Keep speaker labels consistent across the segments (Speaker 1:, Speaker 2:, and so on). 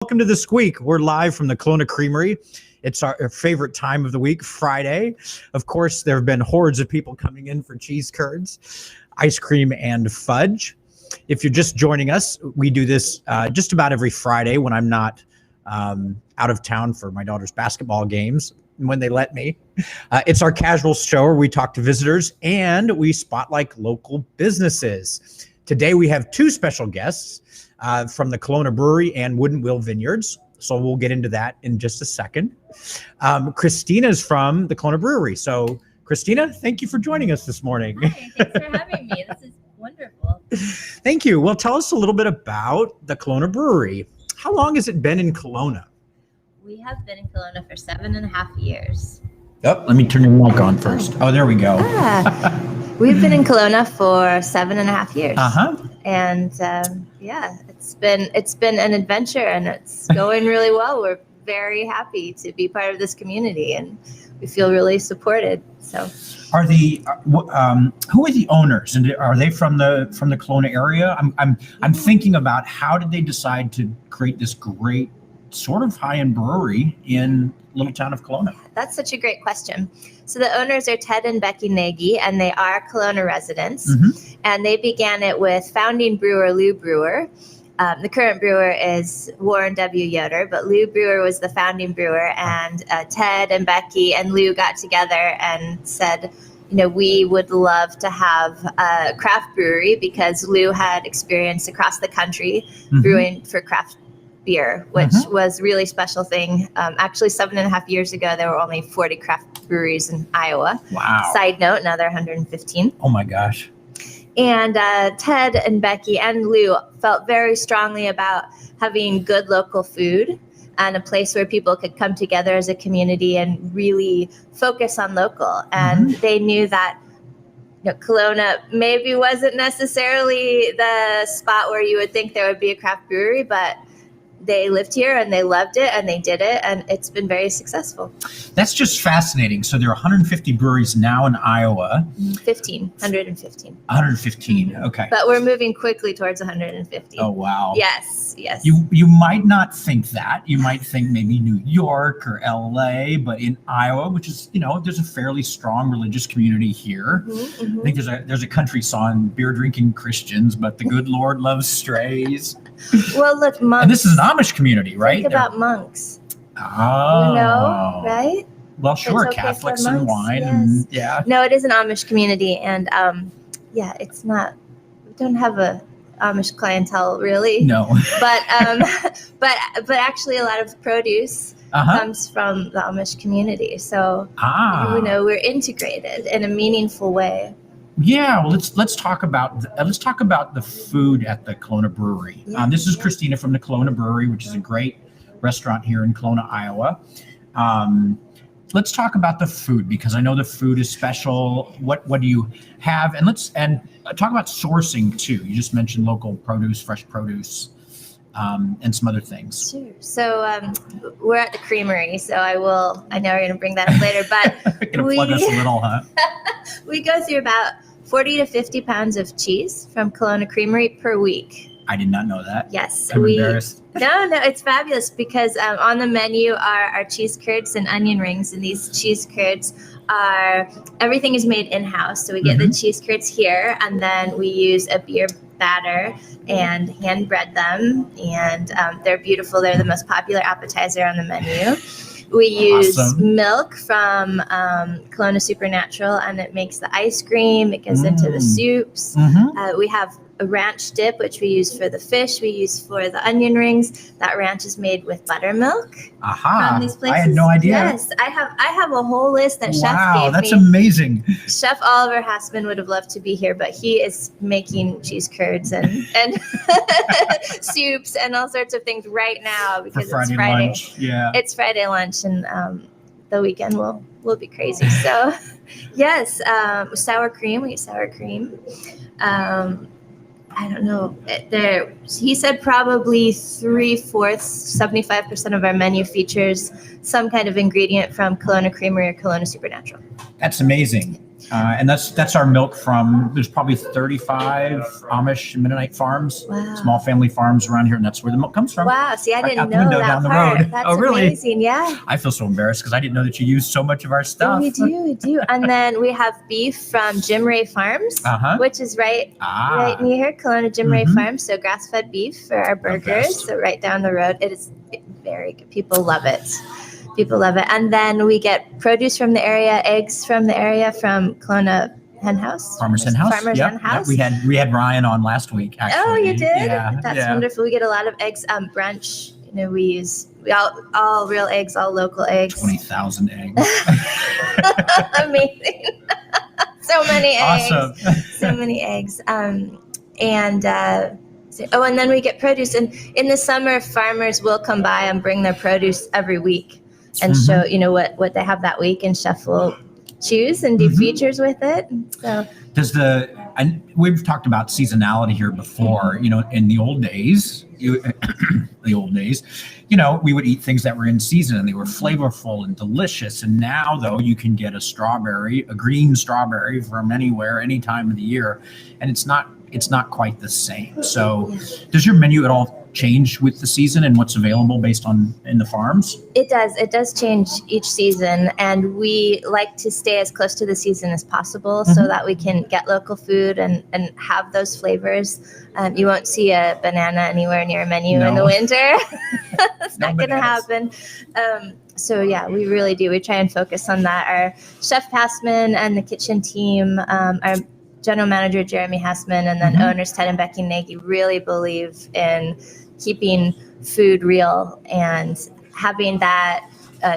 Speaker 1: Welcome to the Squeak. We're live from the Kalona Creamery. It's our favorite time of the week, Friday. Of course, there have been hordes of people coming in for cheese curds, ice cream, and fudge. If you're just joining us, we do this just about every Friday when I'm not out of town for my daughter's basketball games, when they let me. It's our casual show where we talk to visitors and we spotlight local businesses. Today we have two special guests from the Kalona Brewery and Wooden Wheel Vineyards. So we'll get into that in just a second. Christina's from the Kalona Brewery. So Christina, thank you for joining us this morning.
Speaker 2: Hi, thanks for having me. This is wonderful.
Speaker 1: Thank you. Well, tell us a little bit about the Kalona Brewery. How long has it been in Kalona?
Speaker 2: We have been in Kalona for 7.5 years.
Speaker 1: Oh, let me turn your mic on first. Oh, there we go.
Speaker 2: We've been in Kalona for 7.5 years.
Speaker 1: Uh-huh.
Speaker 2: And it's been an adventure and it's going really well. We're very happy to be part of this community and we feel really supported. So
Speaker 1: who are the owners, and are they from the Kalona area? I'm thinking about how did they decide to create this great sort of high-end brewery in little town of Kalona?
Speaker 2: That's such a great question. So the owners are Ted and Becky Nagy, and they are Kalona residents. Mm-hmm. And they began it with founding brewer Lou Brewer. The current brewer is Warren W. Yoder, but Lou Brewer was the founding brewer. And Ted and Becky and Lou got together and said, we would love to have a craft brewery because Lou had experience across the country brewing for craft beer, which was a really special thing. Actually, 7.5 years ago, there were only 40 craft breweries in Iowa.
Speaker 1: Wow.
Speaker 2: Side note, now there are 115.
Speaker 1: Oh my gosh.
Speaker 2: And Ted and Becky and Lou felt very strongly about having good local food and a place where people could come together as a community and really focus on local. And they knew that Kalona maybe wasn't necessarily the spot where you would think there would be a craft brewery, but they lived here and they loved it and they did it and it's been very successful.
Speaker 1: That's just fascinating. So there are 150 breweries now in Iowa.
Speaker 2: 115.
Speaker 1: 115, okay.
Speaker 2: But we're moving quickly towards 150.
Speaker 1: Oh, wow.
Speaker 2: Yes.
Speaker 1: You might not think that. You might think maybe New York or LA, but in Iowa, which is, there's a fairly strong religious community here. I think there's a country song, beer drinking Christians, but the good Lord loves strays.
Speaker 2: Well, look, monks.
Speaker 1: And this is an Amish community, right?
Speaker 2: Think about monks.
Speaker 1: Oh.
Speaker 2: Right?
Speaker 1: Well, sure,
Speaker 2: okay
Speaker 1: Catholics and wine.
Speaker 2: Yes.
Speaker 1: And, yeah.
Speaker 2: No, it is an Amish community. And it's not, we don't have a Amish clientele really.
Speaker 1: No.
Speaker 2: But actually a lot of produce comes from the Amish community. So, we're integrated in a meaningful way.
Speaker 1: Yeah, well, let's talk about the food at the Kalona Brewery. This is Christina from the Kalona Brewery, which is a great restaurant here in Kalona, Iowa. Let's talk about the food because I know the food is special. What do you have? And let's talk about sourcing too. You just mentioned local produce, fresh produce, and some other things.
Speaker 2: Sure. So we're at the Creamery. So I know we're going to bring that up later, but
Speaker 1: Gonna plug us a little, huh?
Speaker 2: We go through about 40 to 50 pounds of cheese from Kalona Creamery per week.
Speaker 1: I did not know that.
Speaker 2: Yes.
Speaker 1: I'm embarrassed.
Speaker 2: No, it's fabulous because on the menu are our cheese curds and onion rings. And these cheese curds everything is made in-house. So we get the cheese curds here and then we use a beer batter and hand bread them. And they're beautiful. They're the most popular appetizer on the menu. We use milk from Kalona Supernatural, and it makes the ice cream. It goes into the soups. We have a ranch dip, which we use for the fish. We use for the onion rings. That ranch is made with buttermilk from these places.
Speaker 1: I had no idea.
Speaker 2: Yes, I have a whole list that Chef gave me.
Speaker 1: Wow, that's amazing.
Speaker 2: Chef Oliver Hassman would have loved to be here, but he is making cheese curds and soups and all sorts of things right now because it's Friday.
Speaker 1: Lunch. Yeah,
Speaker 2: it's Friday lunch, and the weekend will be crazy. So, yes, sour cream. We eat sour cream. I don't know. He said probably 3/4, 75% of our menu features some kind of ingredient from Kalona Creamery or Kalona Supernatural.
Speaker 1: That's amazing. And that's our milk from, there's probably 35 Amish Mennonite farms,
Speaker 2: Wow.
Speaker 1: small family farms around here, and that's where the milk comes from.
Speaker 2: Wow. See, I
Speaker 1: Right
Speaker 2: didn't
Speaker 1: out the
Speaker 2: know
Speaker 1: window
Speaker 2: that
Speaker 1: down the
Speaker 2: part.
Speaker 1: road.
Speaker 2: That's
Speaker 1: Oh, really?
Speaker 2: amazing. Yeah.
Speaker 1: I feel so embarrassed because I didn't know that you used so much of our stuff.
Speaker 2: We do. And then we have beef from Jim Ray Farms, which is right near here, Kalona Jim Ray Farms. So grass-fed beef for our burgers. So right down the road. It is very good. People love it. And then we get produce from the area, eggs from the area from Kalona Hen House.
Speaker 1: Farmers Hen House. Hen House. We had Ryan on last week, actually.
Speaker 2: Oh, you did?
Speaker 1: Yeah.
Speaker 2: That's wonderful. We get a lot of eggs. Brunch, we all real eggs, all local eggs.
Speaker 1: 20,000 eggs.
Speaker 2: Amazing. So many eggs.
Speaker 1: Awesome.
Speaker 2: So many eggs. And then we get produce. And in the summer, farmers will come by and bring their produce every week and show, what they have that week, and Chef will choose and do features with it. So
Speaker 1: and we've talked about seasonality here before, in the old days, we would eat things that were in season and they were flavorful and delicious. And now though, you can get a green strawberry from anywhere, any time of the year. And it's not quite the same. So does your menu at all change with the season and what's available based on in the farms?
Speaker 2: It does change each season, and we like to stay as close to the season as possible so that we can get local food and have those flavors. You won't see a banana anywhere near a menu in the winter. It's not going to happen. So yeah, we really do. We try and focus on that. Our Chef Passman and the kitchen team, our General Manager Jeremy Hassman, and then owners Ted and Becky Nagy really believe in keeping food real and having that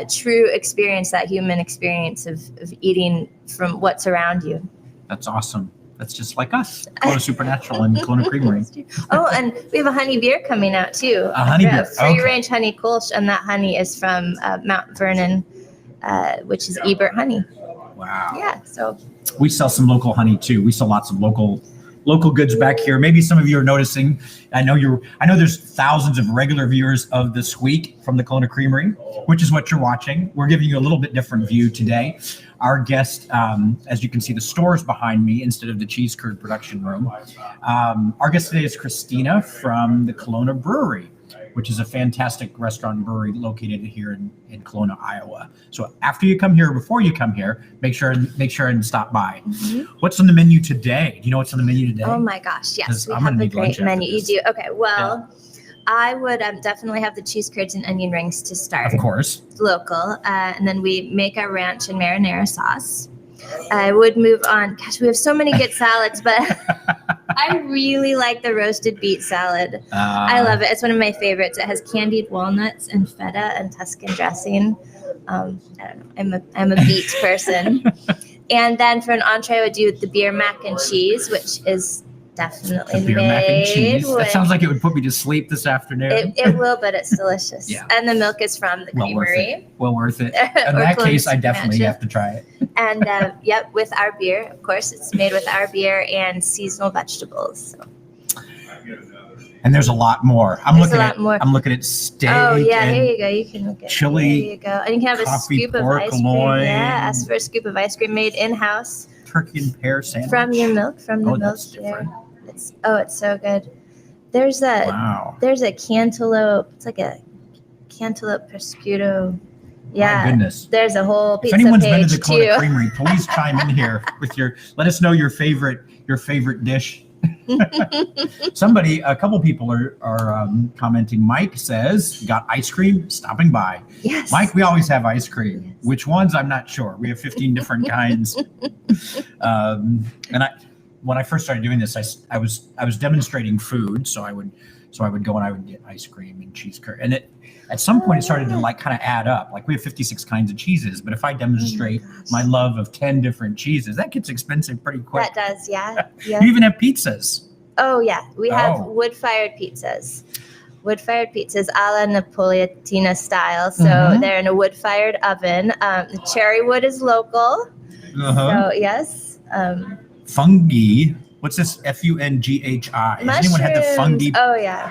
Speaker 2: true experience, that human experience of eating from what's around you.
Speaker 1: That's awesome. That's just like us, Kelowna Supernatural and Kelowna Creamery.
Speaker 2: Oh, and we have a honey beer coming out too.
Speaker 1: A honey beer,
Speaker 2: free-range honey Kolsch, and that honey is from Mount Vernon, which is Ebert honey.
Speaker 1: Wow.
Speaker 2: Yeah, so
Speaker 1: we sell some local honey too. We sell lots of local goods back here. Maybe some of you are noticing. I know there's thousands of regular viewers of the Squeak from the Kelowna Creamery, which is what you're watching. We're giving you a little bit different view today. Our guest, as you can see, the stores behind me instead of the cheese curd production room. Our guest today is Christina from the Kalona Brewery, which is a fantastic restaurant and brewery located here in Kalona, Iowa. So after you come here, before you come here, make sure and stop by. What's on the menu today? Do you know what's on the menu today?
Speaker 2: Oh my gosh, yes, we have a great menu. You do? Okay, well, I would definitely have the cheese curds and onion rings to start.
Speaker 1: Of course.
Speaker 2: Local. And then we make our ranch and marinara sauce. I would move on. Gosh, we have so many good salads, but I really like the roasted beet salad. I love it. It's one of my favorites. It has candied walnuts and feta and Tuscan dressing. I don't know. I'm a beet person. And then for an entree, I would do the beer mac and cheese, which is definitely
Speaker 1: the beer mac and cheese. That sounds like it would put me to sleep this afternoon.
Speaker 2: It will, but it's delicious. Yeah. And the milk is from the Creamery.
Speaker 1: Well worth it. In that case, I definitely have to try it.
Speaker 2: And with our beer, of course, it's made with our beer and seasonal vegetables. So.
Speaker 1: And there's a lot more. I'm looking at steak.
Speaker 2: Oh yeah, here you go. You can look at
Speaker 1: chili.
Speaker 2: There you go. And you can have a scoop of ice cream.
Speaker 1: Loin.
Speaker 2: Yeah, ask for a scoop of ice cream made in house.
Speaker 1: Turkey and pear sandwich.
Speaker 2: From your milk, from the milk
Speaker 1: that's
Speaker 2: there. It's so good. There's a cantaloupe. It's like a cantaloupe prosciutto. Yeah.
Speaker 1: My goodness.
Speaker 2: There's a whole pizza
Speaker 1: page. If anyone's
Speaker 2: been
Speaker 1: to the Kelowna Creamery, please chime in here with let us know your favorite dish. A couple people are commenting. Mike says, got ice cream, stopping by.
Speaker 2: Yes.
Speaker 1: Mike, we always have ice cream. Yes. Which ones? I'm not sure. We have 15 different kinds. When I first started doing this, I was demonstrating food. So I would go and I would get ice cream and cheese curd. And at some point it started to kind of add up. Like we have 56 kinds of cheeses, but if I demonstrate my love of 10 different cheeses, that gets expensive pretty quick.
Speaker 2: That does, yeah.
Speaker 1: You even have pizzas.
Speaker 2: Oh yeah, we have wood-fired pizzas. Wood-fired pizzas a la Napolitana style. So they're in a wood-fired oven. The cherry wood is local. So yes.
Speaker 1: Fungi. What's this? Funghi? Has anyone had the fungi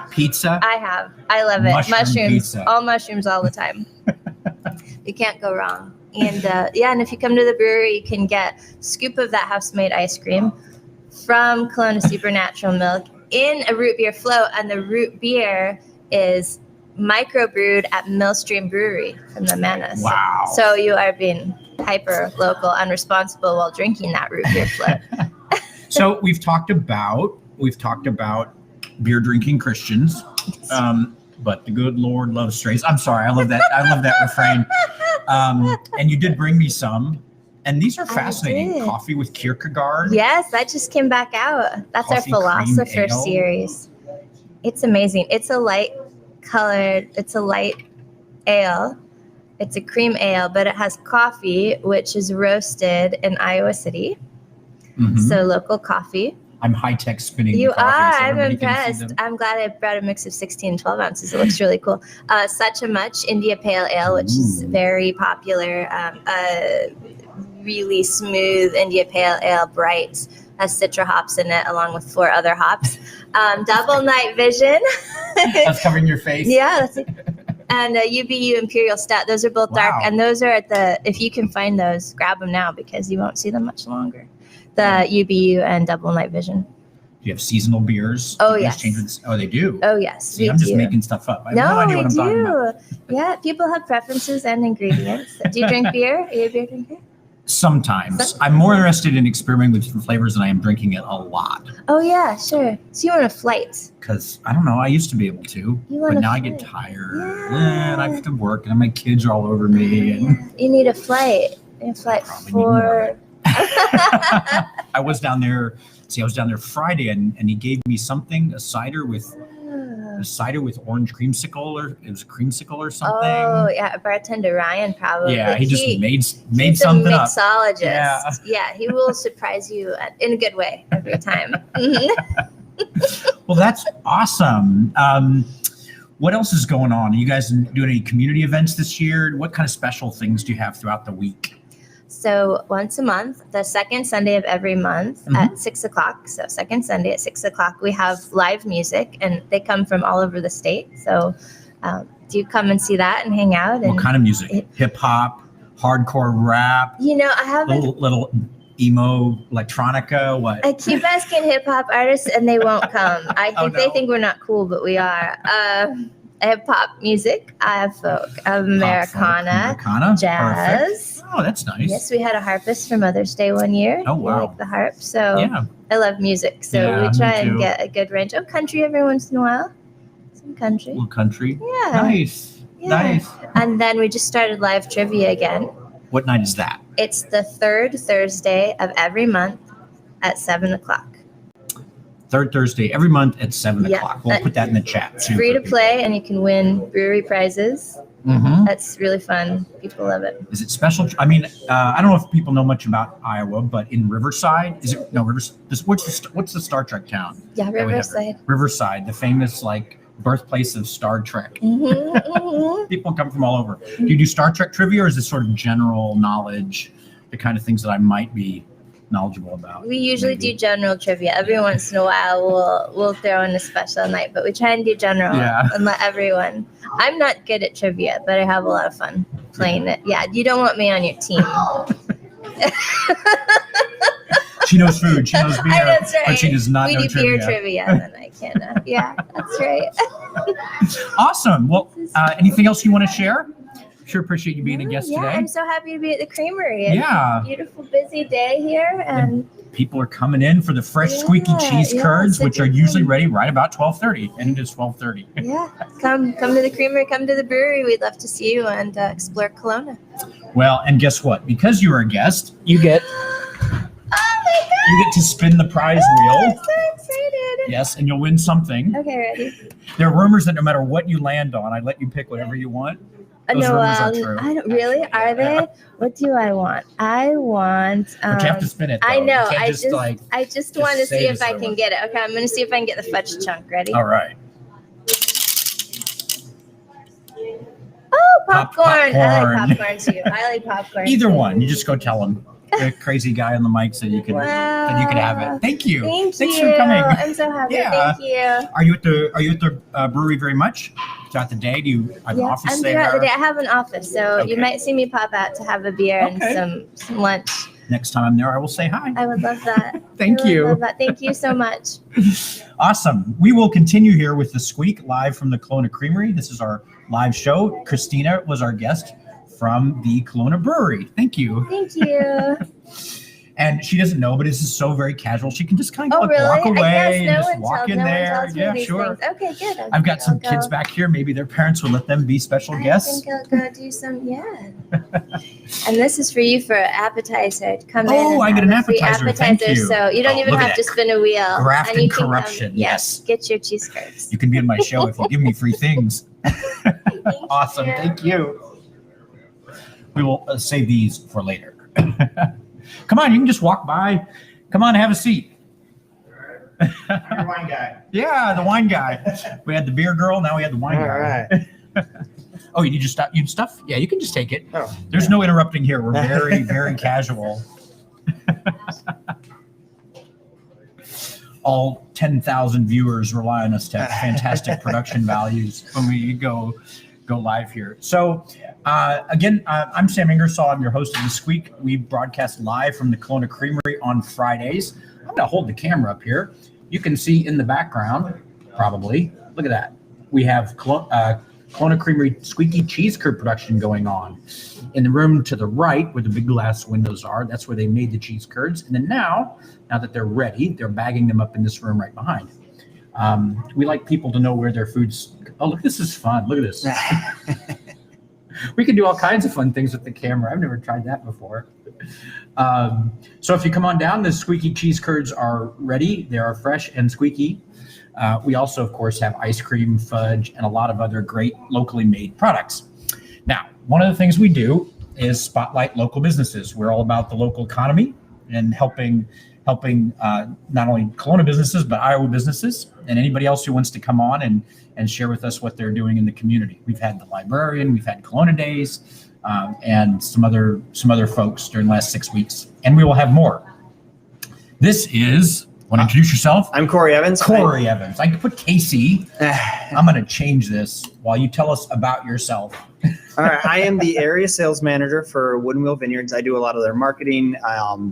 Speaker 1: pizza?
Speaker 2: I have. I love it. Mushrooms.
Speaker 1: Pizza.
Speaker 2: All mushrooms all the time. You can't go wrong. And and if you come to the brewery, you can get a scoop of that house-made ice cream from Kelowna Supernatural Milk in a root beer float, and the root beer is microbrewed at Millstream Brewery from the Manas.
Speaker 1: Wow.
Speaker 2: So you are being hyper local and responsible while drinking that root beer float.
Speaker 1: So we've talked about beer drinking Christians, but the good Lord loves strays. I'm sorry, I love that refrain. And you did bring me some, and these are fascinating. Coffee with Kierkegaard.
Speaker 2: Yes, that just came back out. That's
Speaker 1: Coffee
Speaker 2: our philosopher
Speaker 1: ale.
Speaker 2: series. It's amazing. It's a light ale. It's a cream ale, but it has coffee, which is roasted in Iowa City.
Speaker 1: Mm-hmm.
Speaker 2: So local coffee.
Speaker 1: I'm high-tech spinning.
Speaker 2: You
Speaker 1: the coffee
Speaker 2: are.
Speaker 1: so
Speaker 2: I'm
Speaker 1: everybody can see
Speaker 2: impressed.
Speaker 1: them.
Speaker 2: I'm glad I brought a mix of 16 and 12 ounces. It looks really cool. Such a Much India Pale Ale, which is very popular. Really smooth India Pale Ale, bright, has citra hops in it, along with 4 other hops. Double Night Vision.
Speaker 1: That's covering your face.
Speaker 2: Yeah. And UBU Imperial Stout. Those are both dark.
Speaker 1: Wow.
Speaker 2: And those are if you can find those, grab them now because you won't see them much longer. The UBU and Double Night Vision.
Speaker 1: Do you have seasonal beers?
Speaker 2: Oh,
Speaker 1: Do you guys
Speaker 2: yes.
Speaker 1: change with this? Oh, they do?
Speaker 2: Oh, yes.
Speaker 1: See, I'm just making stuff up. I have no idea what I'm talking about.
Speaker 2: Yeah, people have preferences and ingredients. Do you drink beer? Are you a beer drinker?
Speaker 1: Sometimes. I'm more interested in experimenting with different flavors than I am drinking it a lot.
Speaker 2: Oh, yeah, sure. So you want a flight?
Speaker 1: Because, I don't know, I used to be able to. But now I get tired. Yeah, and I have to work, and my kids are all over me. And
Speaker 2: You need a flight. You need a flight for...
Speaker 1: I was down there Friday, and he gave me something, a cider with orange creamsicle, or it was a creamsicle or something.
Speaker 2: Oh, yeah, bartender Ryan probably.
Speaker 1: Yeah, he just made
Speaker 2: he's
Speaker 1: something
Speaker 2: a
Speaker 1: up.
Speaker 2: mixologist. Yeah, he will surprise you in a good way every time.
Speaker 1: Well, that's awesome. What else is going on? Are you guys doing any community events this year? What kind of special things do you have throughout the week?
Speaker 2: So once a month, the second Sunday of every month at 6 o'clock. So second Sunday at 6 o'clock, we have live music, and they come from all over the state. So do you come and see that and hang out? And
Speaker 1: what kind of music? Hip hop, hardcore rap?
Speaker 2: I have
Speaker 1: little emo electronica. What?
Speaker 2: I keep asking hip hop artists, and they won't come. I think they think we're not cool, but we are. I have pop music. I have folk. I have Americana, jazz.
Speaker 1: Perfect. Oh, that's nice.
Speaker 2: Yes, we had a harpist for Mother's Day one year.
Speaker 1: Oh, wow.
Speaker 2: I like the harp. So I love music. So we try and get a good range. Oh, country every once in a while. Some country.
Speaker 1: A little country.
Speaker 2: Yeah.
Speaker 1: Nice.
Speaker 2: Yeah.
Speaker 1: Nice.
Speaker 2: And then we just started live trivia again.
Speaker 1: What night is that?
Speaker 2: It's the third Thursday of every month at 7 o'clock.
Speaker 1: Third Thursday every month at 7 o'clock. We'll put that in the chat.
Speaker 2: It's free to play, and you can win brewery prizes.
Speaker 1: Mm-hmm.
Speaker 2: That's really fun. People love it.
Speaker 1: Is it special? I mean, I don't know if people know much about Iowa, but in Riverside, what's the Star Trek town?
Speaker 2: Yeah, Riverside.
Speaker 1: Riverside, the famous birthplace of Star Trek.
Speaker 2: Mm-hmm.
Speaker 1: People come from all over. Do you do Star Trek trivia, or is this sort of general knowledge, the kind of things that I might be knowledgeable about?
Speaker 2: We usually do general trivia. Every once in a while, we'll throw in a special night, but we try and do general and let everyone. I'm not good at trivia, but I have a lot of fun playing it. Yeah, you don't want me on your team.
Speaker 1: She knows food. She knows beer.
Speaker 2: That's right.
Speaker 1: But she does not know
Speaker 2: We do
Speaker 1: trivia.
Speaker 2: beer trivia, and I can. Yeah, that's right.
Speaker 1: Awesome. Well, anything else you want to share? Sure appreciate you being a guest today.
Speaker 2: I'm so happy to be at the Creamery. It's
Speaker 1: a
Speaker 2: beautiful, busy day here, and
Speaker 1: people are coming in for the fresh squeaky cheese curds, which are usually ready right about 12:30, and it is 12:30.
Speaker 2: Yeah, come to the Creamery, come to the brewery. We'd love to see you and explore Kalona.
Speaker 1: Well, and guess what? Because you are a guest, you get you get to spin the prize wheel.
Speaker 2: I'm so excited.
Speaker 1: Yes, and you'll win something.
Speaker 2: Okay, ready?
Speaker 1: There are rumors that no matter what you land on, I let you pick whatever you want. Those rumors are true.
Speaker 2: I don't really. Are they? What do I want? I want.
Speaker 1: But you have to spin it. Though.
Speaker 2: I know.
Speaker 1: I
Speaker 2: just want to see if I can get it. Okay, I'm going to see if I can get the fudge chunk. Ready?
Speaker 1: All right.
Speaker 2: Oh, popcorn.
Speaker 1: Popcorn.
Speaker 2: I like popcorn too. I like popcorn.
Speaker 1: Either
Speaker 2: too.
Speaker 1: one. You just go tell them. The crazy guy on the mic said you could have it. Thank you.
Speaker 2: Thanks
Speaker 1: for coming.
Speaker 2: I'm so happy.
Speaker 1: Yeah.
Speaker 2: Thank you.
Speaker 1: Are you at the brewery very much? throughout the day? Do you have an office
Speaker 2: and
Speaker 1: there?
Speaker 2: throughout the day. I have an office, so
Speaker 1: Okay.
Speaker 2: you might see me pop out to have a beer and some lunch.
Speaker 1: Next time I'm there, I will say hi.
Speaker 2: I would love that.
Speaker 1: Thank you.
Speaker 2: Love that. Thank you so much.
Speaker 1: Awesome. We will continue here with the Squeak live from the Kalona Creamery. This is our live show. Christina was our guest from the Kalona Brewery. Thank you.
Speaker 2: Thank you.
Speaker 1: And she doesn't know, but this is so very casual. She can just kind of
Speaker 2: really?
Speaker 1: walk away
Speaker 2: no
Speaker 1: and just
Speaker 2: one
Speaker 1: walk in
Speaker 2: no
Speaker 1: there.
Speaker 2: One tells me these
Speaker 1: sure.
Speaker 2: Things. Okay, good.
Speaker 1: I've got some kids back here. Maybe their parents will let them be special guests.
Speaker 2: I think I'll go do some, And this is for you for an appetizer. Come in.
Speaker 1: Oh, I get an
Speaker 2: have a free
Speaker 1: appetizer. Thank you.
Speaker 2: So you don't even
Speaker 1: look at
Speaker 2: have to
Speaker 1: that.
Speaker 2: spin a wheel.
Speaker 1: Graft and
Speaker 2: you can
Speaker 1: corruption. Yes.
Speaker 2: Get your cheese curds.
Speaker 1: You can be in my show if you give me free things. Awesome.
Speaker 2: you.
Speaker 1: Thank you. We will save these for later. Come on, you can just walk by. Come on, have a seat.
Speaker 3: You're a wine guy.
Speaker 1: Yeah, the wine guy. We had the beer girl, now we had the wine
Speaker 3: All
Speaker 1: guy.
Speaker 3: right.
Speaker 1: Oh, you need your stuff? You need stuff? Yeah, you can just take it.
Speaker 3: Oh,
Speaker 1: There's no interrupting here. We're very, very casual. All 10,000 viewers rely on us to have fantastic production values when we go live here. So again, I'm Sam Ingersoll. I'm your host of The Squeak. We broadcast live from the Kalona Creamery on Fridays. I'm going to hold the camera up here. You can see in the background, probably, look at that. We have Kalona Creamery squeaky cheese curd production going on. In the room to the right, where the big glass windows are, that's where they made the cheese curds. And then now that they're ready, they're bagging them up in this room right behind. We like people to know where their food's. Oh, look, this is fun. Look at this. We can do all kinds of fun things with the camera. I've never tried that before. So if you come on down, the squeaky cheese curds are ready. They are fresh and squeaky. We also, of course, have ice cream, fudge, and a lot of other great locally made products. Now, one of the things we do is spotlight local businesses. We're all about the local economy and helping not only Kalona businesses, but Iowa businesses and anybody else who wants to come on and share with us what they're doing in the community. We've had the librarian, we've had Kalona Days, and some other folks during the last 6 weeks, and we will have more. This is, want to introduce yourself?
Speaker 3: I'm Corey Evans.
Speaker 1: Corey Evans. I can put Casey. I'm going to change this while you tell us about yourself.
Speaker 3: All right. I am the area sales manager for Wooden Wheel Vineyards. I do a lot of their marketing,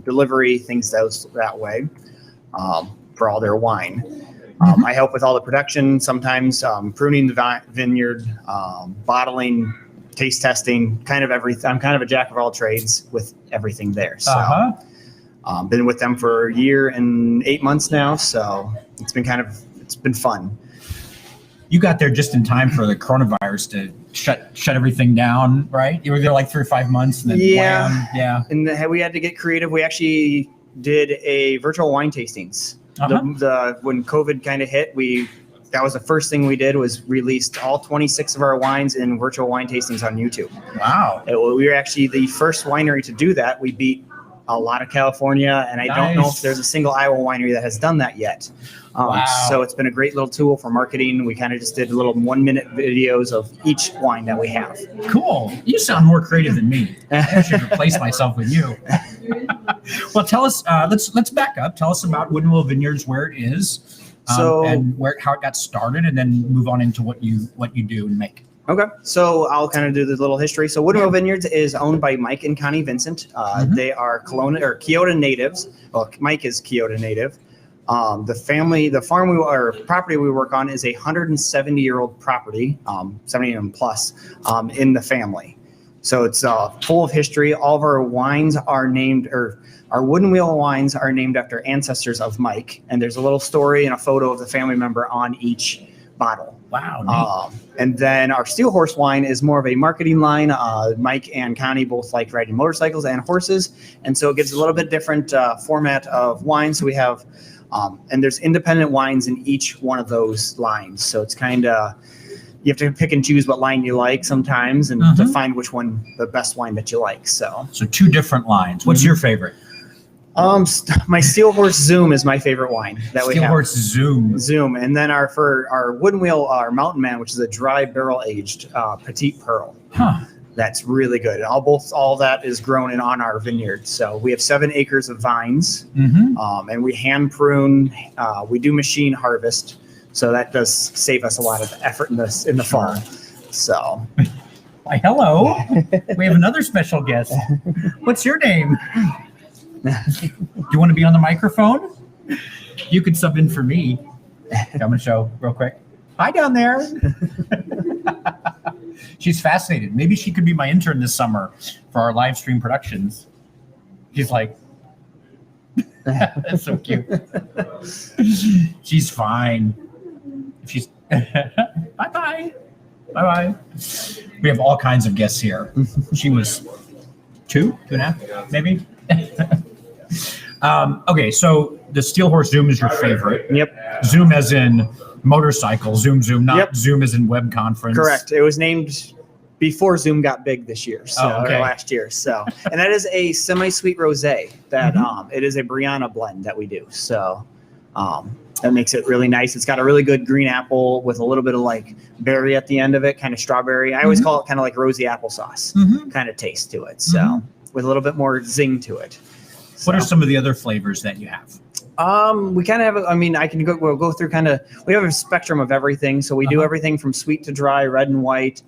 Speaker 3: delivery, things that way for all their wine. I help with all the production, sometimes pruning the vineyard, bottling, taste testing, kind of everything. I'm kind of a jack of all trades with everything there. So been with them for a year and 8 months now. So it's been fun.
Speaker 1: You got there just in time for the coronavirus to shut everything down, right? You were there like 3 or 5 months, and then wham, yeah.
Speaker 3: And we had to get creative. We actually did a virtual wine tastings. When COVID kind of hit, that was the first thing we did, was released all 26 of our wines in virtual wine tastings on YouTube.
Speaker 1: Wow.
Speaker 3: We were actually the first winery to do that. We beat a lot of California, and I don't know if there's a single Iowa winery that has done that yet.
Speaker 1: Wow.
Speaker 3: So it's been a great little tool for marketing. We kind of just did little 1-minute videos of each wine that we have.
Speaker 1: Cool. You sound more creative than me. I should replace myself with you. Well, tell us. Let's back up. Tell us about Wooden Wheel Vineyards, where it is, and how it got started, and then move on into what you do and make.
Speaker 3: Okay, so I'll kind of do the little history. So Wooden Wheel Vineyards is owned by Mike and Connie Vincent. They are Keota natives. Well, Mike is Keota native. The property we work on is a 170-year-old property, 70 and plus, in the family. So it's full of history. All of our wines are named, or our Wooden Wheel wines are named after ancestors of Mike. And there's a little story and a photo of the family member on each bottle.
Speaker 1: Wow.
Speaker 3: And then our Steel Horse wine is more of a marketing line. Mike and Connie both like riding motorcycles and horses. And so it gives a little bit different format of wine. So we have, and there's independent wines in each one of those lines. So it's kind of, you have to pick and choose what line you like sometimes, and to find which one, the best wine that you like. So
Speaker 1: 2 different lines. What's your favorite?
Speaker 3: My Steel Horse Zoom is my favorite wine that we have.
Speaker 1: Steel Horse Zoom.
Speaker 3: And then for our Wooden Wheel, our Mountain Man, which is a dry barrel aged Petite Pearl. That's really good. All that is grown on our vineyard. So we have 7 acres of vines, and we hand prune. We do machine harvest. So that does save us a lot of effort in the fall. So.
Speaker 1: Why, hello. We have another special guest. What's your name? Do you want to be on the microphone? You could sub in for me. I'm going to show real quick. Hi down there. She's fascinated. Maybe she could be my intern this summer for our live stream productions. She's like, that's so cute. She's fine. She's bye-bye. Bye-bye. We have all kinds of guests here. She was 2.5, maybe. Okay, so the Steel Horse Zoom is your favorite.
Speaker 3: Yep.
Speaker 1: Zoom as in motorcycle, Zoom, not
Speaker 3: Yep.
Speaker 1: Zoom as in web conference.
Speaker 3: Correct. It was named before Zoom got big this year, or last year. So, and that is a semi-sweet rosé that it is a Brianna blend that we do. So, that makes it really nice. It's got a really good green apple with a little bit of like berry at the end of it, kind of strawberry. I always call it kind of like rosy applesauce kind of taste to it. So, with a little bit more zing to it.
Speaker 1: What are some of the other flavors that you have?
Speaker 3: We kind of have, we'll go through we have a spectrum of everything. So we do everything from sweet to dry, red and white.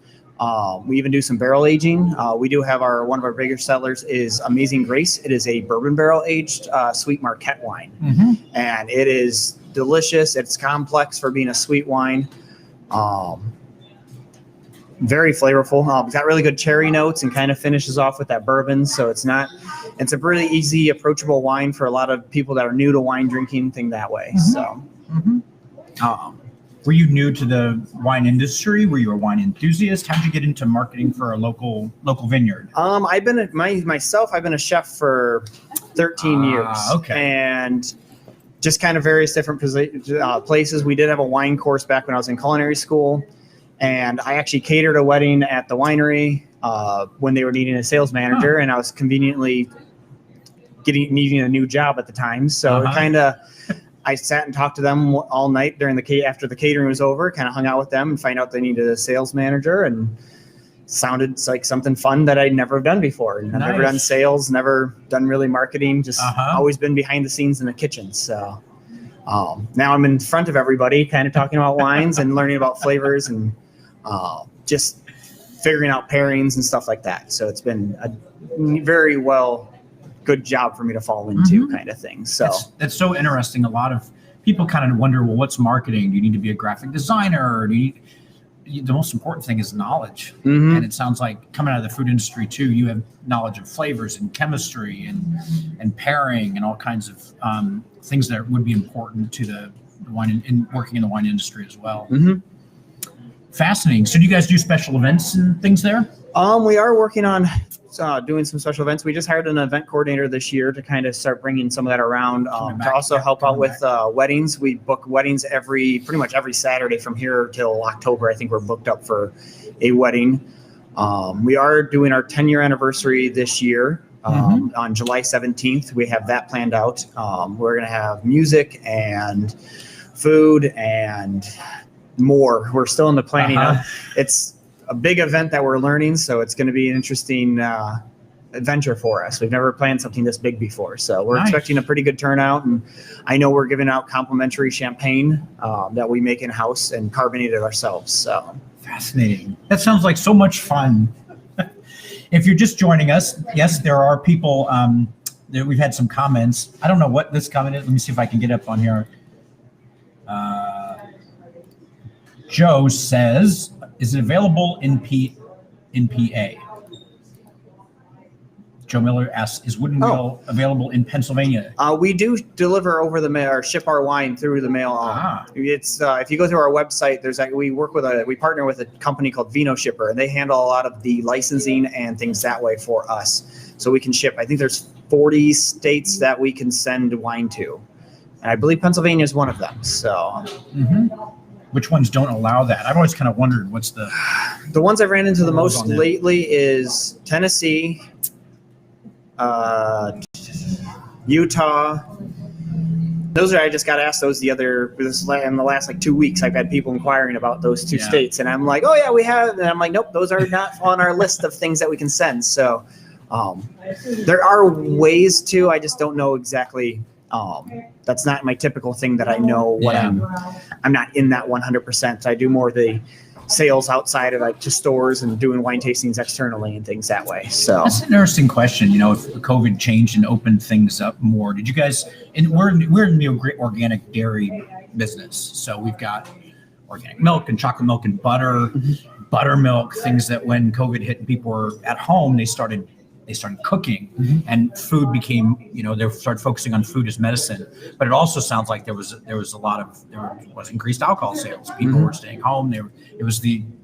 Speaker 3: We even do some barrel aging. We do have one of our bigger sellers is Amazing Grace. It is a bourbon barrel aged sweet Marquette wine. And it is delicious. It's complex for being a sweet wine. Very flavorful. It's got really good cherry notes and kind of finishes off with that bourbon. So it's a really easy, approachable wine for a lot of people that are new to wine drinking thing that way. So,
Speaker 1: were you new to the wine industry? Were you a wine enthusiast? How did you get into marketing for a local vineyard?
Speaker 3: I've been I've been a chef for 13 years.
Speaker 1: Okay.
Speaker 3: And just kind of various different places. We did have a wine course back when I was in culinary school. And I actually catered a wedding at the winery when they were needing a sales manager, and I was conveniently needing a new job at the time. So I sat and talked to them all night after the catering was over, kind of hung out with them and find out they needed a sales manager, and sounded like something fun that I'd never done before. And I've never done sales, never done really marketing, just always been behind the scenes in the kitchen. So now I'm in front of everybody kind of talking about wines and learning about flavors and just figuring out pairings and stuff like that. So it's been a very good job for me to fall into kind of thing. So
Speaker 1: that's so interesting. A lot of people kind of wonder, well, what's marketing? Do you need to be a graphic designer? Or the most important thing is knowledge. And it sounds like coming out of the food industry too, you have knowledge of flavors and chemistry and pairing and all kinds of things that would be important to the wine in working in the wine industry as well. Fascinating. So do you guys do special events and things there?
Speaker 3: We are working on doing some special events. We just hired an event coordinator this year to kind of start bringing some of that around, to also help out with weddings. We book weddings pretty much every Saturday from here till October. I think we're booked up for a wedding. We are doing our 10-year anniversary this year. On July 17th, we have that planned out. We're going to have music and food and more. We're still in the planning. It's a big event that we're learning, so it's going to be an interesting adventure for us. We've never planned something this big before, so we're expecting a pretty good turnout. And I know we're giving out complimentary champagne that we make in-house and carbonate it ourselves. So
Speaker 1: fascinating. That sounds like so much fun. If you're just joining us, yes, there are people. We've had some comments. I don't know what this comment is. Let me see if I can get up on here. Joe says, is it available in PA? Joe Miller asks, is Wooden Wheel available in Pennsylvania?
Speaker 3: We do deliver over the mail or ship our wine through the mail. It's if you go through our website, we partner with a company called Vino Shipper, and they handle a lot of the licensing and things that way for us. So we can ship. I think there's 40 states that we can send wine to, and I believe Pennsylvania is one of them. So.
Speaker 1: Which ones don't allow that? I've always kind of wondered what's the
Speaker 3: ones I've ran into the most lately is Tennessee, Utah. Those I just got asked those in the last 2 weeks. I've had people inquiring about those two states, and I'm like, oh yeah, we have. And I'm like, nope, those are not on our list of things that we can send. So there are ways to. I just don't know exactly That's not my typical thing that I know what I'm not in that 100%. I do more of the sales outside of like to stores and doing wine tastings externally and things that way. So
Speaker 1: that's an interesting question. You know, if COVID changed and opened things up more, did you guys? And we're in the organic dairy business, so we've got organic milk and chocolate milk and butter, buttermilk, things that when COVID hit and people were at home, they started cooking, and food became, you know, they started focusing on food as medicine. But it also sounds like there was increased alcohol sales. People were staying home. It was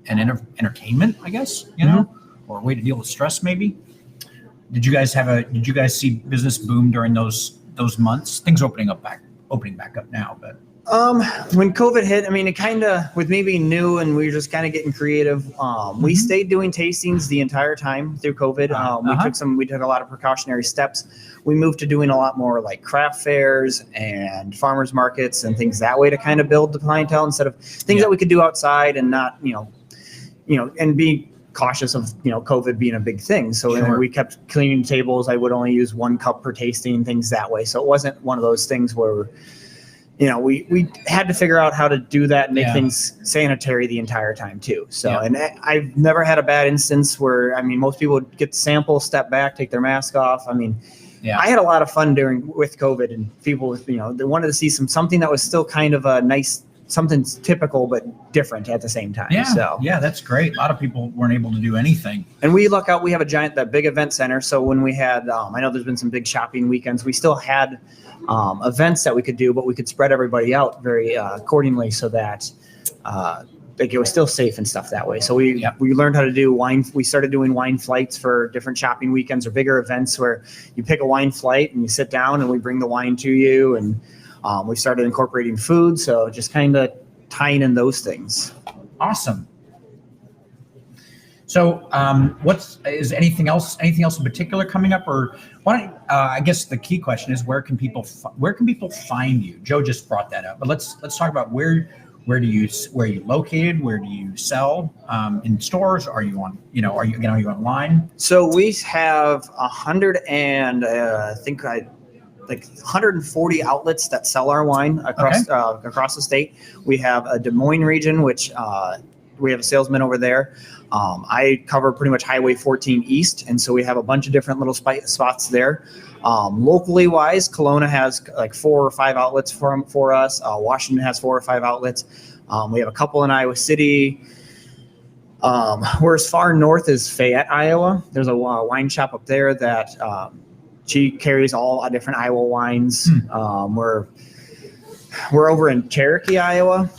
Speaker 1: entertainment, I guess, you know, or a way to deal with stress maybe. Did you guys see business boom during those months? Things opening back up now, but
Speaker 3: when COVID hit, I mean, it kind of, with me being new and we were just kind of getting creative, we stayed doing tastings the entire time through COVID. We took a lot of precautionary steps. We moved to doing a lot more like craft fairs and farmers markets and things that way to kind of build the clientele instead of things that we could do outside and not, you know, and be cautious of, you know, COVID being a big thing. So we kept cleaning tables. I would only use 1 cup per tasting, things that way. So it wasn't one of those things where, you know, we had to figure out how to do that and make things sanitary the entire time too. So, and I've never had a bad instance where, I mean, most people would get the sample, step back, take their mask off. I mean, I had a lot of fun with COVID, and people, you know, they wanted to see something that was still kind of a nice, something typical but different at the same time.
Speaker 1: Yeah, that's great. A lot of people weren't able to do anything.
Speaker 3: And we luck out. We have that big event center. So when we had, I know there's been some big shopping weekends. We still had events that we could do, but we could spread everybody out very accordingly so that like it was still safe and stuff that way. So we learned how to do wine. We started doing wine flights for different shopping weekends or bigger events where you pick a wine flight and you sit down and we bring the wine to you. And we started incorporating food. So just kind of tying in those things.
Speaker 1: Awesome. So is anything else in particular coming up, or I guess the key question is where can people find you? Joe just brought that up, but let's talk about where are you located? Where do you sell in stores? Are you online? So
Speaker 3: we have 140 outlets that sell our wine across the state. We have a Des Moines region, which we have a salesman over there. I cover pretty much Highway 14 East, and so we have a bunch of different little spots there. Locally wise, Kalona has like 4 or 5 outlets for us. Washington has 4 or 5 outlets. We have a couple in Iowa City. We're as far north as Fayette, Iowa. There's a wine shop up there that she carries all different Iowa wines. We're over in Cherokee, Iowa.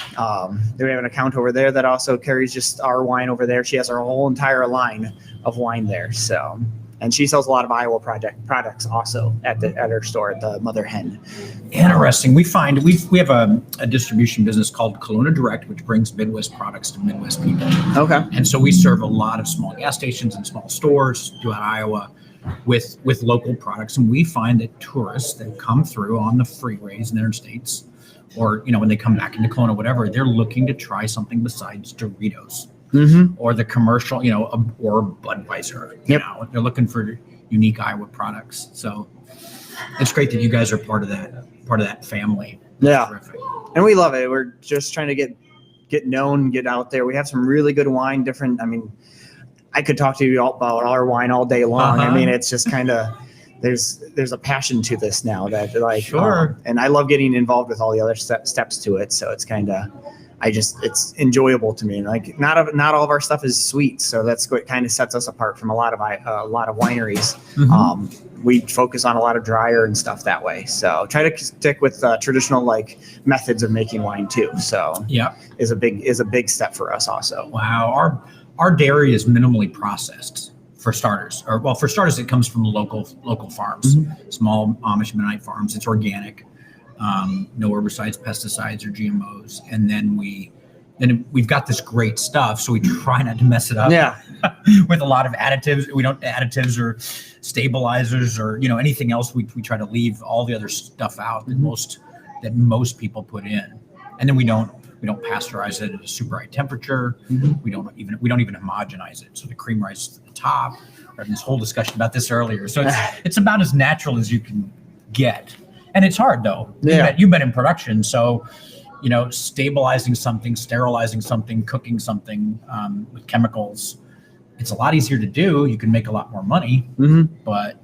Speaker 3: We have an account over there that also carries just our wine over there. She has her whole entire line of wine there. So, and she sells a lot of Iowa products also at her store at the Mother Hen.
Speaker 1: Interesting. We have a distribution business called Kalona Direct, which brings Midwest products to Midwest people.
Speaker 3: Okay.
Speaker 1: And so we serve a lot of small gas stations and small stores throughout Iowa with local products. And we find that tourists that come through on the freeways and interstates, or, you know, when they come back into Kelowna, whatever, they're looking to try something besides Doritos or the commercial, you know, or Budweiser. You know, they're looking for unique Iowa products. So it's great that you guys are part of that family.
Speaker 3: That's terrific. And we love it. We're just trying to get known, get out there. We have some really good wine, I mean, I could talk to you about our wine all day long. I mean, it's just kind of, there's a passion to this now that like, and I love getting involved with all the other steps to it. So it's kind of, it's enjoyable to me. Like not all of our stuff is sweet. So that's what kind of sets us apart from a lot of wineries. We focus on a lot of drier and stuff that way. So try to stick with traditional like methods of making wine too. So is a big step for us also.
Speaker 1: Wow. Our dairy is minimally processed. For starters, it comes from local farms, small Amish Mennonite farms. It's organic, no herbicides, pesticides, or GMOs. And then we've got this great stuff, so we try not to mess it up. With a lot of additives. We don't additives or stabilizers or anything else. We try to leave all the other stuff out that most people put in, and then we don't pasteurize it at a super high temperature. We don't even homogenize it. So the cream rises to the top. We had this whole discussion about this earlier. So it's about as natural as you can get. And it's hard though.
Speaker 3: Yeah.
Speaker 1: You've been in production, so stabilizing something, sterilizing something, cooking something with chemicals, it's a lot easier to do. You can make a lot more money, but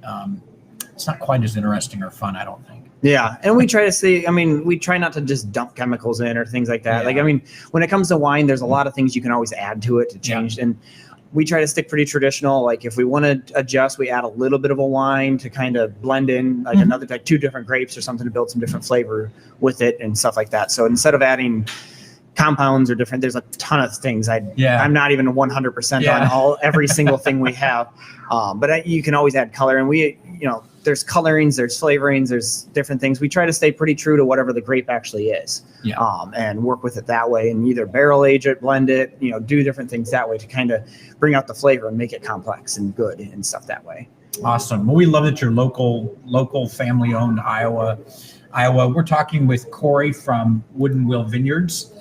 Speaker 1: it's not quite as interesting or fun, I don't think.
Speaker 3: Yeah, and we try to see, we try not to just dump chemicals in or things like that.
Speaker 1: Yeah.
Speaker 3: When it comes to wine, there's a lot of things you can always add to it to change. And we try to stick pretty traditional. Like if we want to adjust, we add a little bit of a wine to kind of blend in like 2 different grapes or something to build some different flavor with it and stuff like that. So instead of adding compounds or different, there's a ton of things. I'm not even 100% on every single thing we have. But you can always add color, and we, there's colorings, there's flavorings, there's different things. We try to stay pretty true to whatever the grape actually is, and work with it that way, and either barrel age it, blend it, do different things that way to kind of bring out the flavor and make it complex and good and stuff that way.
Speaker 1: Awesome. Well, we love that you're local family owned Iowa. We're talking with Corey from Wooden Wheel Vineyards,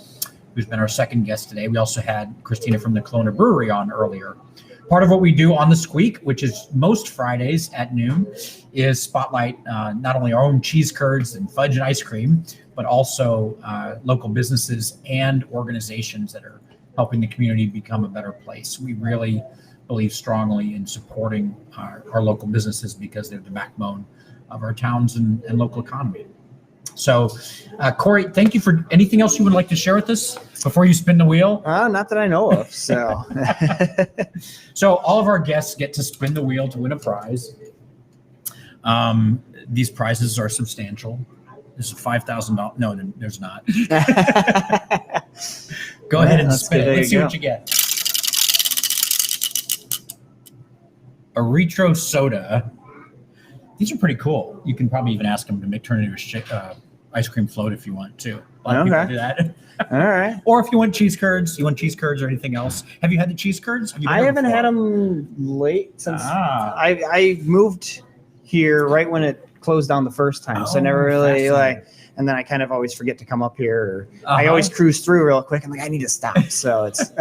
Speaker 1: who's been our second guest today. We also had Christina from the Kalona Brewery on earlier. Part of what we do on the Squeak, which is most Fridays at noon, is spotlight not only our own cheese curds and fudge and ice cream, but also local businesses and organizations that are helping the community become a better place. We really believe strongly in supporting our local businesses because they're the backbone of our towns and local economy. So, Corey, thank you for anything else you would like to share with us before you spin the wheel?
Speaker 3: Not that I know of. So,
Speaker 1: so all of our guests get to spin the wheel to win a prize. These prizes are substantial. This is $5,000. No, there's not. Go ahead and spin it. Let's see what you get. A retro soda. These are pretty cool. You can probably even ask them to turn it into a ice cream float if you want to. A lot of people do that.
Speaker 3: All right.
Speaker 1: Or if you want cheese curds, or anything else. Have you had the cheese curds?
Speaker 3: I haven't had them late since I moved here right when it closed down the first time. So I never really and then I kind of always forget to come up here. I always cruise through real quick. I'm like, I need to stop. So it's.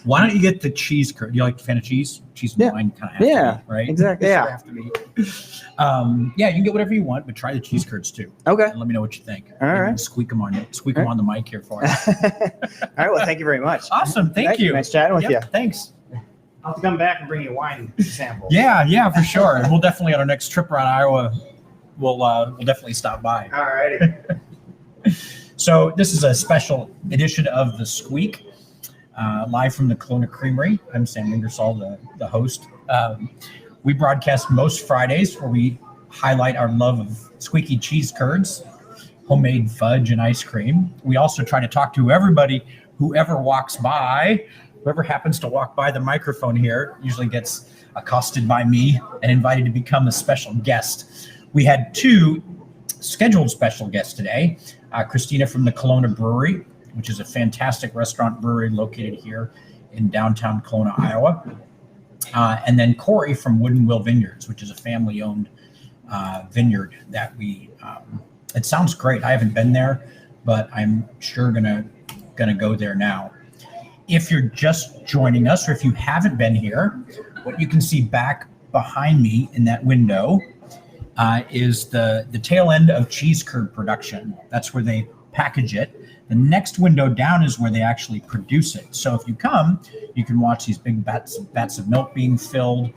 Speaker 1: Why don't you get the cheese curd? Do you like the fan of cheese? Cheese and wine kind of have to be, right?
Speaker 3: Exactly. Yeah.
Speaker 1: Have to be. You can get whatever you want, but try the cheese curds too.
Speaker 3: Okay.
Speaker 1: And let me know what you think.
Speaker 3: All right.
Speaker 1: Squeak them on the mic here for us.
Speaker 3: All right. Well, thank you very much.
Speaker 1: Awesome. Thank you.
Speaker 3: Nice chatting with you.
Speaker 1: Thanks.
Speaker 3: I'll have to come back and bring you a wine sample.
Speaker 1: Yeah, for sure. And we'll definitely on our next trip around Iowa, we'll definitely stop by.
Speaker 3: All righty.
Speaker 1: So this is a special edition of the Squeak, live from the Kalona Creamery. I'm Sam Ingersoll, the host. We broadcast most Fridays where we highlight our love of squeaky cheese curds, homemade fudge and ice cream. We also try to talk to whoever walks by. Whoever happens to walk by the microphone here usually gets accosted by me and invited to become a special guest. We had 2 scheduled special guests today. Christina from the Kalona Brewery, which is a fantastic restaurant brewery located here in downtown Kalona, Iowa. And then Corey from Wooden Wheel Vineyards, which is a family-owned vineyard that it sounds great. I haven't been there, but I'm sure gonna go there now. If you're just joining us, or if you haven't been here, what you can see back behind me in that window is the tail end of cheese curd production. That's where they package it. The next window down is where they actually produce it. So if you come, you can watch these big vats of milk being filled.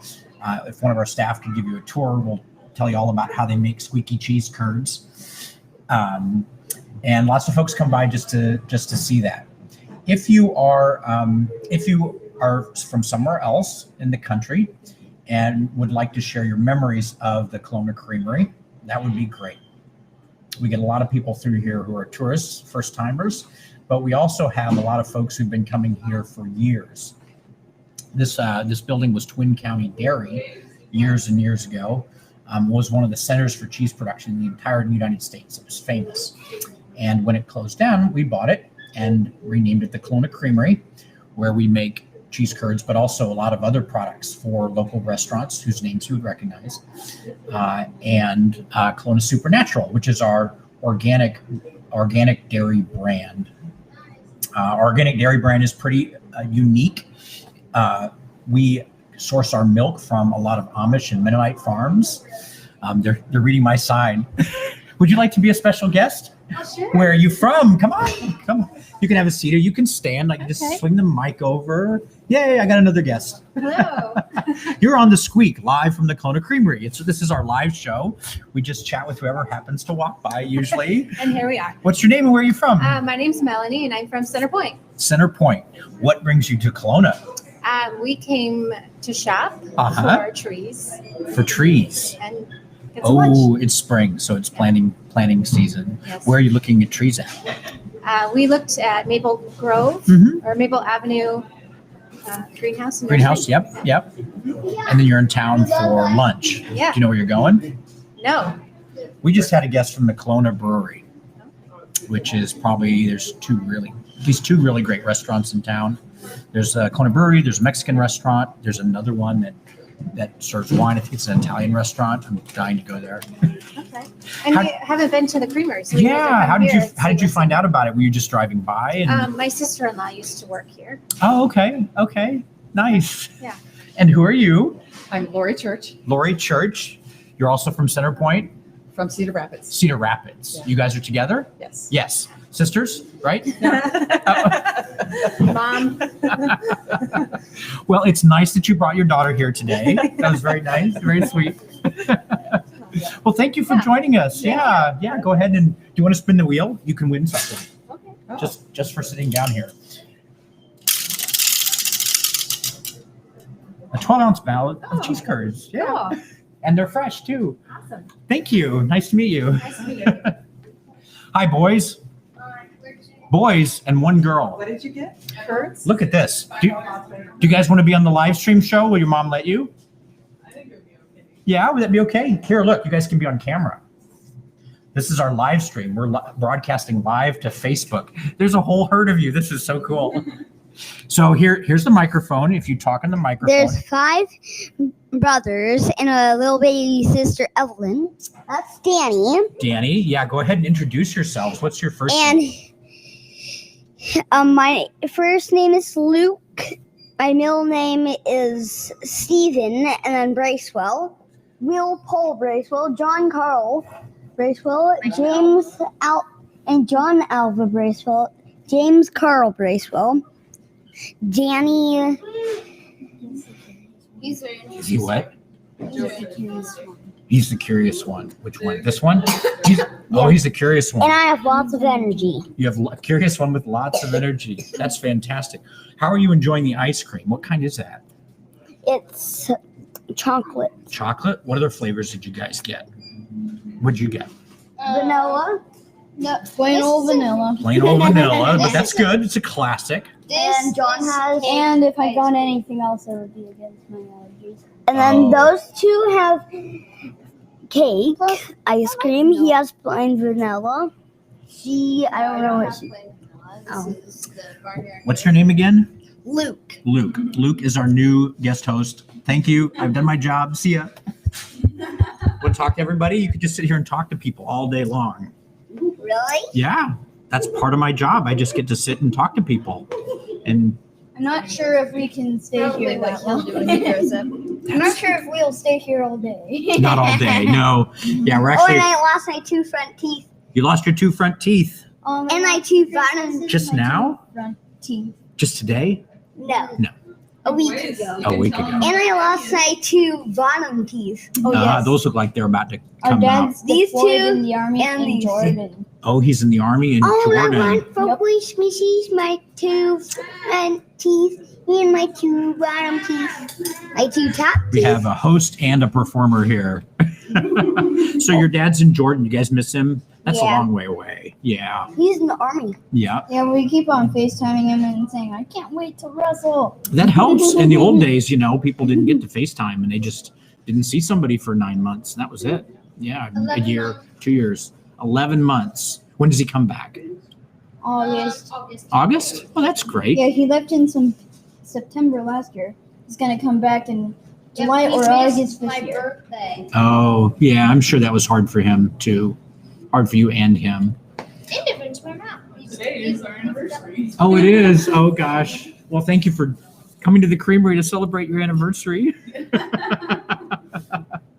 Speaker 1: If one of our staff can give you a tour, we'll tell you all about how they make squeaky cheese curds. And lots of folks come by just to see that. If you are from somewhere else in the country and would like to share your memories of the Kalona Creamery, that would be great. We get a lot of people through here who are tourists, first timers, but we also have a lot of folks who've been coming here for years. This building was Twin County Dairy years and years ago. Was one of the centers for cheese production in the entire United States. It was famous. And when it closed down, we bought it and renamed it the Kalona Creamery, where we make cheese curds, but also a lot of other products for local restaurants whose names you would recognize. And Kalona Supernatural, which is our organic dairy brand. Our organic dairy brand is pretty unique. We source our milk from a lot of Amish and Mennonite farms. They're reading my sign. Would you like to be a special guest?
Speaker 4: Oh, sure.
Speaker 1: Where are you from? Come on. Come on. You can have a seat or you can stand. I can just
Speaker 4: Okay.
Speaker 1: swing the mic over. Yay, I got another guest.
Speaker 4: Hello.
Speaker 1: You're on the Squeak, live from the Kalona Creamery. This is our live show. We just chat with whoever happens to walk by usually.
Speaker 4: And here we are.
Speaker 1: What's your name and where are you from?
Speaker 4: My name's Melanie, and I'm from Center Point.
Speaker 1: Center Point. What brings you to Kelowna?
Speaker 4: We came to shop
Speaker 1: Uh-huh.
Speaker 4: for trees
Speaker 1: For trees.
Speaker 4: and get some lunch.
Speaker 1: Oh, it's spring, so it's planting season.
Speaker 4: Yes.
Speaker 1: Where are you looking at trees at?
Speaker 4: We looked at Maple Grove
Speaker 1: Mhm.
Speaker 4: or Maple Avenue greenhouse. and
Speaker 1: Greenhouse,
Speaker 4: nursery.
Speaker 1: yep. And then you're in town for lunch.
Speaker 4: Yeah.
Speaker 1: Do you know where you're going?
Speaker 4: No.
Speaker 1: We just had a guest from the Kelowna Brewery, which is probably, there's at least two really great restaurants in town. There's a Kelowna Brewery, there's a Mexican restaurant, there's another one that serves wine. I think it's an Italian restaurant. I'm dying to go there.
Speaker 4: Okay. And
Speaker 1: How-
Speaker 4: we haven't been to the Creamery. So we need to
Speaker 1: Yeah,
Speaker 4: come
Speaker 1: how did
Speaker 4: here
Speaker 1: you
Speaker 4: and
Speaker 1: how did
Speaker 4: see
Speaker 1: you
Speaker 4: what's-
Speaker 1: find out about it? Were you just driving by? And
Speaker 4: My sister-in-law used to work here.
Speaker 1: oh, okay, nice.
Speaker 4: Yeah.
Speaker 1: And who are you?
Speaker 5: I'm Lori Church
Speaker 1: Lori Church. You're also from Center Point,
Speaker 5: from Cedar Rapids.
Speaker 1: Cedar Rapids.
Speaker 5: Yeah.
Speaker 1: You guys are together?
Speaker 5: Yes.
Speaker 1: Yes. Sisters, right?
Speaker 4: Mom.
Speaker 1: Well, it's nice that you brought your daughter here today. That was very nice, very sweet. Well, thank you for joining us. Yeah. Go ahead and do you want to spin the wheel? You can win something
Speaker 4: Okay.
Speaker 1: just for sitting down here. A 12-ounce ballot of cheese curds. Yeah.
Speaker 4: Cool.
Speaker 1: And they're fresh too.
Speaker 4: Awesome.
Speaker 1: Thank you. Nice to meet you.
Speaker 4: Nice to meet you.
Speaker 1: Hi, boys. Boys and one girl.
Speaker 5: What did you get? Curds?
Speaker 1: Look at this. Do you guys want to be on the live stream show? Will your mom let you?
Speaker 5: I think it would be okay.
Speaker 1: Yeah, would that be okay? Here, look, you guys can be on camera. This is our live stream. We're broadcasting live to Facebook. There's a whole herd of you. This is so cool. So here's the microphone. If you talk in the microphone.
Speaker 6: There's 5 brothers and a little baby sister, Evelyn. That's Danny.
Speaker 1: Danny, yeah, go ahead and introduce yourselves. What's your first name?
Speaker 6: And my first name is Luke. My middle name is Stephen, and then Bracewell. Will Paul Bracewell, John Carl Bracewell, James and John Alva Bracewell, James Carl Bracewell, Danny.
Speaker 2: He's very
Speaker 1: Is he what? He's the curious one. Which one? This one? He's the curious
Speaker 6: And
Speaker 1: one.
Speaker 6: I have lots of energy.
Speaker 1: You have a curious one with lots of energy. That's fantastic. How are you enjoying the ice cream? What kind is that?
Speaker 6: It's chocolate.
Speaker 1: Chocolate? What other flavors did you guys get? What'd you get?
Speaker 6: Vanilla.
Speaker 2: No, plain old vanilla.
Speaker 1: Plain old vanilla, but that's good. It's a classic.
Speaker 6: And John has.
Speaker 7: And if I got anything else, it would be against my allergies.
Speaker 6: And then
Speaker 1: Oh.
Speaker 6: those two have cake, ice cream. He has plain vanilla. I don't know what she. Oh.
Speaker 1: What's your name again?
Speaker 6: Luke.
Speaker 1: Luke. Luke is our new guest host. Thank you. I've done my job. See ya. Want to talk to everybody? You could just sit here and talk to people all day long.
Speaker 6: Really?
Speaker 1: Yeah, that's part of my job. I just get to sit and talk to people. And
Speaker 7: I'm not sure if we can stay here that long. I'm not sure if we'll stay here all day.
Speaker 1: not all day. No. Yeah, we're
Speaker 6: Oh,
Speaker 1: actually.
Speaker 6: and I lost my 2 front teeth.
Speaker 1: You lost your 2 front teeth
Speaker 6: And my 2 bottom.
Speaker 1: just now?
Speaker 7: Front teeth.
Speaker 1: Just today?
Speaker 6: No.
Speaker 1: No.
Speaker 6: A week ago.
Speaker 1: A week ago.
Speaker 6: And I lost my 2 bottom teeth.
Speaker 7: Oh, yes.
Speaker 1: Those look like they're about to
Speaker 7: Our
Speaker 1: come out.
Speaker 7: dad's
Speaker 6: These
Speaker 7: deployed
Speaker 6: two
Speaker 7: in the army
Speaker 6: and
Speaker 7: in
Speaker 6: these.
Speaker 7: Jordan.
Speaker 1: Oh, he's in the army in
Speaker 6: Oh, I
Speaker 1: Jordan.
Speaker 6: want for boy smishies, my 2 front teeth and my 2 bottom teeth. My 2 top
Speaker 1: We
Speaker 6: teeth.
Speaker 1: have a host and a performer here. So your dad's in Jordan. You guys miss him? That's a
Speaker 6: Yeah.
Speaker 1: long way away. Yeah.
Speaker 6: He's in the army.
Speaker 1: Yeah.
Speaker 7: Yeah, we keep on FaceTiming him and saying, I can't wait to wrestle.
Speaker 1: That helps. In the old days, people didn't get to FaceTime and they just didn't see somebody for 9 months. And that was it. Yeah. A year, 2 years, 11 months. When does he come back?
Speaker 7: August.
Speaker 1: August? Oh, that's great.
Speaker 7: Yeah, he left in September last year. He's going to come back in July or August this year.
Speaker 2: birthday.
Speaker 1: Oh, yeah. I'm sure that was hard for him too. Hard for you and him.
Speaker 2: And different to my mouth.
Speaker 5: Today is our anniversary.
Speaker 1: Oh, it is. Oh, gosh. Well, thank you for coming to the Creamery to celebrate your anniversary.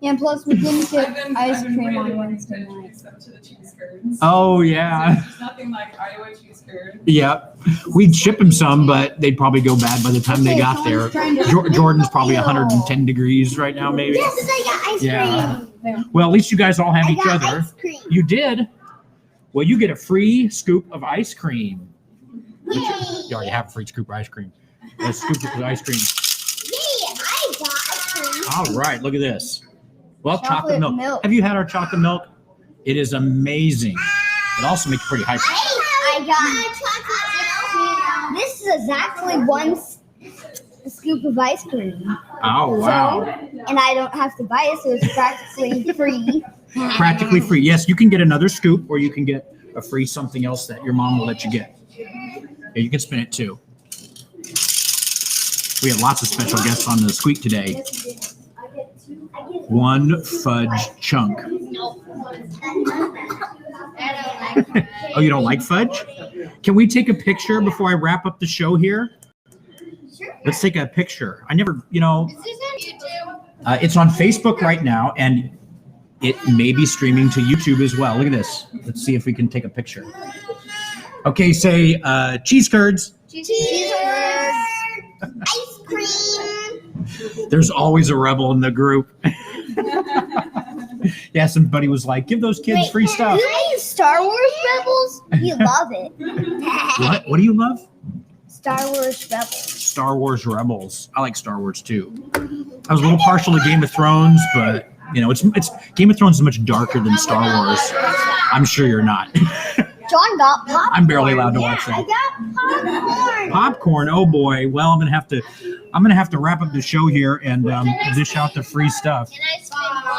Speaker 7: And plus, we didn't
Speaker 5: I've
Speaker 7: get
Speaker 5: been-
Speaker 7: ice
Speaker 5: I've been
Speaker 7: cream
Speaker 5: waiting
Speaker 7: on
Speaker 5: for
Speaker 7: Wednesday
Speaker 5: the
Speaker 7: night.
Speaker 5: except to the cheese curds.
Speaker 1: Oh, yeah.
Speaker 5: There's nothing like Iowa cheese curd.
Speaker 1: Yep. We'd ship them some, but they'd probably go bad by the time they got there. Jordan's probably 110 degrees right now, maybe.
Speaker 6: Yes, I got ice
Speaker 1: Yeah.
Speaker 6: cream.
Speaker 1: Well, at least you guys all have
Speaker 6: I
Speaker 1: each
Speaker 6: got
Speaker 1: other.
Speaker 6: ice cream.
Speaker 1: You did. Well, you get a free scoop of ice cream. You already have a free scoop of ice cream. A scoop of ice cream.
Speaker 6: Yay, I got ice cream.
Speaker 1: All right, look at this. Well, chocolate
Speaker 7: Chocolate
Speaker 1: milk.
Speaker 7: milk.
Speaker 1: Have you had our chocolate milk? It is amazing. It also makes you pretty hyper.
Speaker 6: I got this is exactly one scoop of ice cream.
Speaker 1: Oh, wow.
Speaker 6: And I don't have to buy it, so it's practically free.
Speaker 1: Practically free. Yes, you can get another scoop, or you can get a free something else that your mom will let you get. Yeah, you can spin it too. We have lots of special guests on the Squeak today. One fudge chunk. Oh, you don't like fudge? Can we take a picture before I wrap up the show here? Let's take a picture. I never, it's on Facebook right now, and it may be streaming to YouTube as well. Look at this. Let's see if we can take a picture. Okay, say cheese curds.
Speaker 6: Cheese ice cream.
Speaker 1: There's always a rebel in the group. Yeah, somebody was like, give those kids free stuff.
Speaker 6: Do they use Star Wars Rebels? We love it.
Speaker 1: What? What do you love?
Speaker 6: Star Wars Rebels.
Speaker 1: Star Wars Rebels. I like Star Wars too. I was a little partial to Game of Thrones, but it's Game of Thrones is much darker than Star Wars. I'm sure you're not.
Speaker 6: John got popcorn.
Speaker 1: I'm barely allowed to watch that.
Speaker 6: I got popcorn.
Speaker 1: Popcorn. Oh boy. Well, I'm gonna have to wrap up the show here and dish out the free stuff.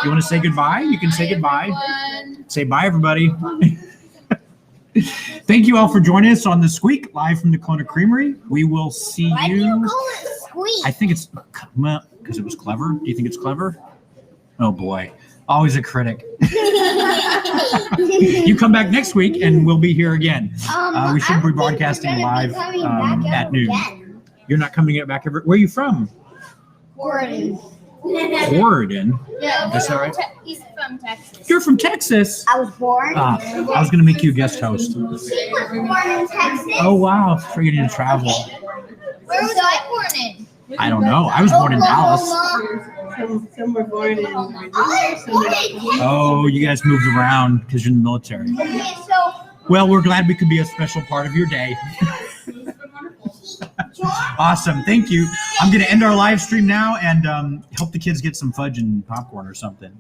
Speaker 1: You want to say goodbye? You can say goodbye. Say bye, everybody. Thank you all for joining us on the Squeak live from the Kalona Creamery. We will see
Speaker 6: Why do you
Speaker 1: you.
Speaker 6: call it Squeak?
Speaker 1: I think it's because it was clever. Do you think it's clever? Oh boy, always a critic. You come back next week and we'll be here again. We should be broadcasting live at noon. You're not coming back ever. Where are you from?
Speaker 7: Oregon.
Speaker 1: Oregon.
Speaker 4: Yeah,
Speaker 1: Is that right?
Speaker 4: he's from Texas.
Speaker 1: You're from Texas.
Speaker 6: I was born.
Speaker 1: I was going to make you a guest host.
Speaker 6: She was born in Texas.
Speaker 1: Oh wow, forgetting to travel.
Speaker 4: Where was I born in?
Speaker 1: I don't know. I was born in Dallas.
Speaker 5: Some were born in
Speaker 1: Oh, you guys moved around because you're in the military.
Speaker 6: Okay, so
Speaker 1: Well, we're glad we could be a special part of your day. Awesome. Thank you. I'm going to end our live stream now and hope the kids get some fudge and popcorn or something.